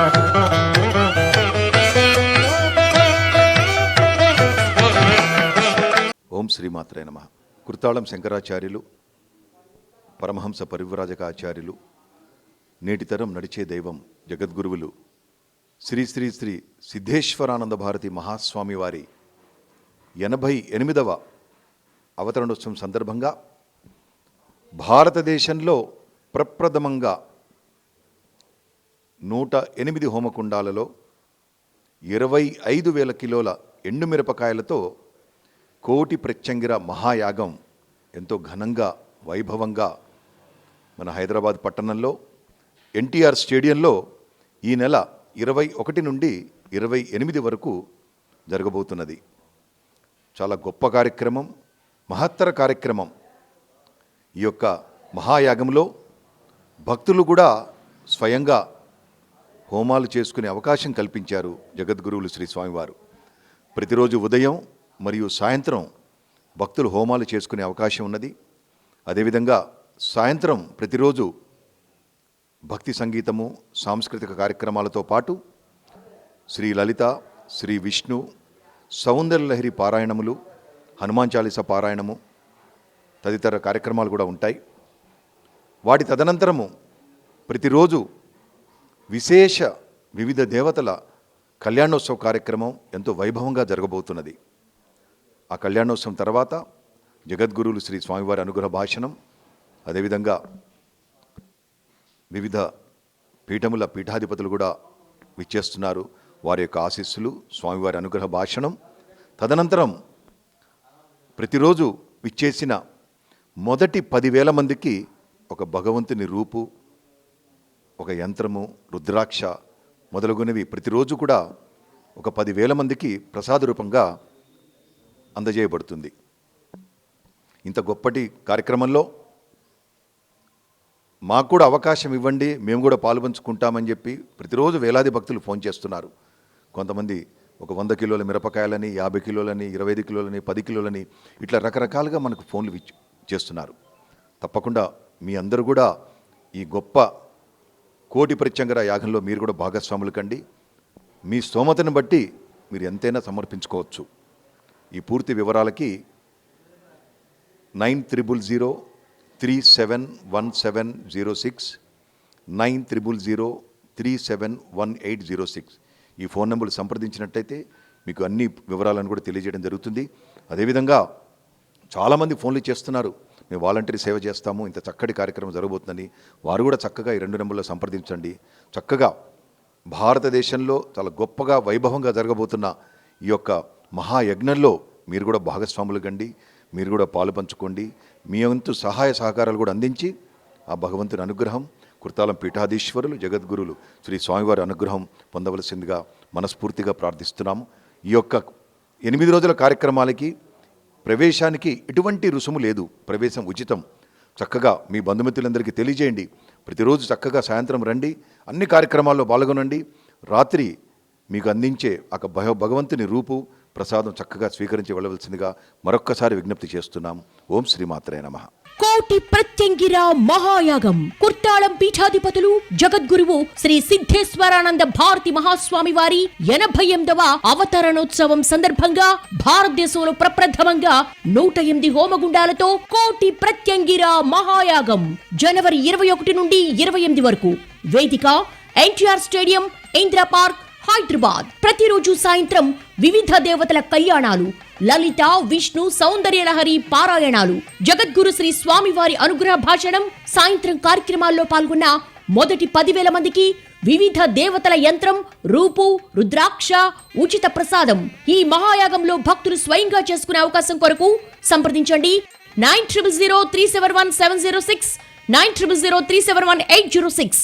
ఓం శ్రీమాత్రే నమః. కుర్తాళం శంకరాచార్యులు, పరమహంస పరివ్రాజక ఆచార్యులు, నేటి తరం నడిచే దైవం జగద్గురువులు శ్రీ శ్రీ శ్రీ సిద్ధేశ్వరానంద భారతి మహాస్వామి వారి 88వ అవతరణోత్సవం సందర్భంగా భారతదేశంలో ప్రప్రథమంగా 108 హోమకుండాలలో 25,000 కిలోల ఎండుమిరపకాయలతో కోటి ప్రత్యంగిర మహాయాగం ఎంతో ఘనంగా వైభవంగా మన హైదరాబాద్ పట్టణంలో ఎన్టీఆర్ స్టేడియంలో ఈ నెల 21 నుండి 28 వరకు జరగబోతున్నది. చాలా గొప్ప కార్యక్రమం, మహత్తర కార్యక్రమం. ఈ యొక్క మహాయాగంలో భక్తులు కూడా స్వయంగా హోమాలు చేసుకునే అవకాశం కల్పించారు జగద్గురువులు శ్రీ స్వామివారు. ప్రతిరోజు ఉదయం మరియు సాయంత్రం భక్తులు హోమాలు చేసుకునే అవకాశం ఉన్నది. అదేవిధంగా సాయంత్రం ప్రతిరోజు భక్తి సంగీతము, సాంస్కృతిక కార్యక్రమాలతో పాటు శ్రీ లలిత, శ్రీ విష్ణు, సౌందర్యలహరి పారాయణములు, హనుమాన్ చాలీస పారాయణము తదితర కార్యక్రమాలు కూడా ఉంటాయి. వాటి తదనంతరము ప్రతిరోజు విశేష వివిధ దేవతల కళ్యాణోత్సవ కార్యక్రమం ఎంతో వైభవంగా జరగబోతున్నది. ఆ కళ్యాణోత్సవం తర్వాత జగద్గురువులు శ్రీ స్వామివారి అనుగ్రహ భాషణం, అదేవిధంగా వివిధ పీఠముల పీఠాధిపతులు కూడా విచ్చేస్తున్నారు. వారి యొక్క ఆశీస్సులు, స్వామివారి అనుగ్రహ భాషణం. తదనంతరం ప్రతిరోజు విచ్చేసిన మొదటి 10,000 మందికి ఒక భగవంతుని రూపు, ఒక యంత్రము, రుద్రాక్ష మొదలగునవి ప్రతిరోజు కూడా ఒక 10,000 మందికి ప్రసాద రూపంగా అందజేయబడుతుంది. ఇంత గొప్పటి కార్యక్రమంలో మాకు కూడా అవకాశం ఇవ్వండి, మేము కూడా పాలుపంచుకుంటామని చెప్పి ప్రతిరోజు వేలాది భక్తులు ఫోన్ చేస్తున్నారు. కొంతమంది ఒక 100 కిలోల మిరపకాయలని, 50 కిలోలని, 25 కిలోలని, 10 కిలోలని ఇట్లా రకరకాలుగా మనకు ఫోన్లు చేస్తున్నారు. తప్పకుండా మీ అందరూ కూడా ఈ గొప్ప కోటి ప్రత్యంగర యాగంలో మీరు కూడా భాగస్వాములు కండి. మీ స్తోమతను బట్టి మీరు ఎంతైనా సమర్పించుకోవచ్చు. ఈ పూర్తి వివరాలకి 9000371706, 9000371806 ఈ ఫోన్ నెంబర్లు సంప్రదించినట్టయితే మీకు అన్ని వివరాలను కూడా తెలియజేయడం జరుగుతుంది. అదేవిధంగా చాలామంది ఫోన్లు చేస్తున్నారు, మేము వాలంటరీ సేవ చేస్తాము, ఇంత చక్కటి కార్యక్రమం జరగబోతుందని. వారు కూడా చక్కగా ఈ 2 నెంబర్లో సంప్రదించండి. చక్కగా భారతదేశంలో చాలా గొప్పగా వైభవంగా జరగబోతున్న ఈ యొక్క మహాయజ్ఞంలో మీరు కూడా భాగస్వాములు కండి, మీరు కూడా పాలు పంచుకోండి. మీ వంతు సహాయ సహకారాలు కూడా అందించి ఆ భగవంతుని అనుగ్రహం, కుర్తాళం పీఠాధీశ్వరులు జగద్గురువులు శ్రీ స్వామివారి అనుగ్రహం పొందవలసిందిగా మనస్ఫూర్తిగా ప్రార్థిస్తున్నాము. ఈ యొక్క 8 రోజుల కార్యక్రమాలకి ప్రవేశానికి ఎటువంటి రుసుము లేదు, ప్రవేశం ఉచితం. చక్కగా మీ బంధుమిత్రులందరికీ తెలియజేయండి. ప్రతిరోజు చక్కగా సాయంత్రం రండి, అన్ని కార్యక్రమాల్లో పాల్గొనండి. రాత్రి మీకు అందించే ఆ భగవంతుని రూపు, ప్రసాదం చక్కగా స్వీకరించి వెళ్ళవలసిందిగా మరొక్కసారి విజ్ఞప్తి చేస్తున్నాం. ఓం శ్రీమాత్రే నమః. కోటి ప్రత్యంగిర మహాయాగం కుర్తాళం పీఠాధిపతులు జగద్గురువు శ్రీ సిద్ధేశ్వరానంద భారతి మహాస్వామి వారి 88వ అవతరణోత్సవం సందర్భంగా భారతదేశంలో ప్రప్రథమంగా 108 హోమగుండాలతో కోటి ప్రత్యంగిర మహాయాగం జనవరి 21 నుండి 28 వరకు. వేదిక ఎన్టీఆర్ స్టేడియం, ఇందిరా పార్క్, హైదరాబాద్. ప్రతిరోజు సాయంత్రం వివిధ దేవతల కళ్యాణాలు, లలిత, విష్ణు, సౌందర్యలహరి పారాయణాలు, జగద్గురు శ్రీ స్వామివారి అనుగ్రహ భాషణం. సాయంత్రం కార్యక్రమాల్లో పాల్గొన్న మొదటి 10,000 మందికి వివిధ దేవతల యంత్రం, రూపు, రుద్రాక్ష, ఉచిత ప్రసాదం. ఈ మహాయాగంలో భక్తులు స్వయంగా చేసుకునే అవకాశం కొరకు సంప్రదించండి 9000371706, 9000371806.